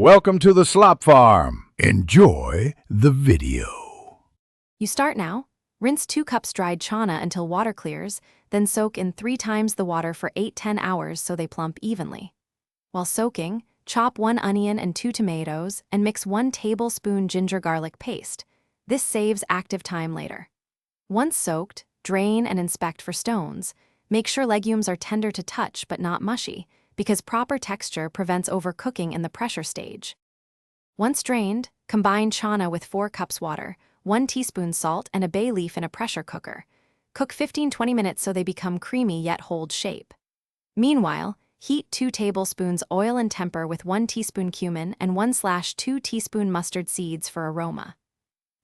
Welcome to the Slop Farm. Enjoy the video. You start now. Rinse 2 cups dried chana until water clears, then soak in 3 times the water for 8–10 hours so they plump evenly. While soaking, chop 1 onion and 2 tomatoes and mix 1 tablespoon ginger-garlic paste. This saves active time later. Once soaked, drain and inspect for stones. Make sure legumes are tender to touch but not mushy, because proper texture prevents overcooking in the pressure stage. Once drained, combine chana with 4 cups water, 1 teaspoon salt, and a bay leaf in a pressure cooker. Cook 15–20 minutes so they become creamy yet hold shape. Meanwhile, heat 2 tablespoons oil and temper with 1 teaspoon cumin and 1/2 teaspoon mustard seeds for aroma.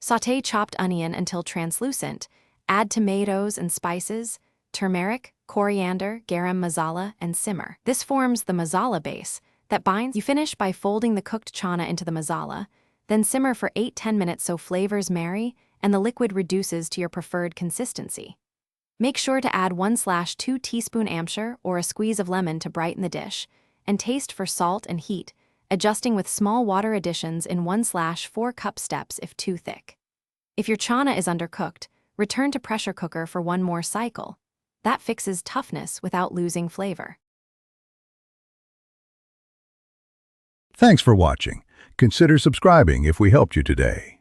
Sauté chopped onion until translucent, add tomatoes and spices, turmeric, coriander, garam masala, and simmer. This forms the masala base that binds. You finish by folding the cooked chana into the masala, then simmer for 8–10 minutes so flavors marry and the liquid reduces to your preferred consistency. Make sure to add 1/2 teaspoon amchur or a squeeze of lemon to brighten the dish, and taste for salt and heat, adjusting with small water additions in 1/4 cup steps if too thick. If your chana is undercooked, return to pressure cooker for 1 more cycle. That fixes toughness without losing flavor. Thanks for watching. Consider subscribing if we helped you today.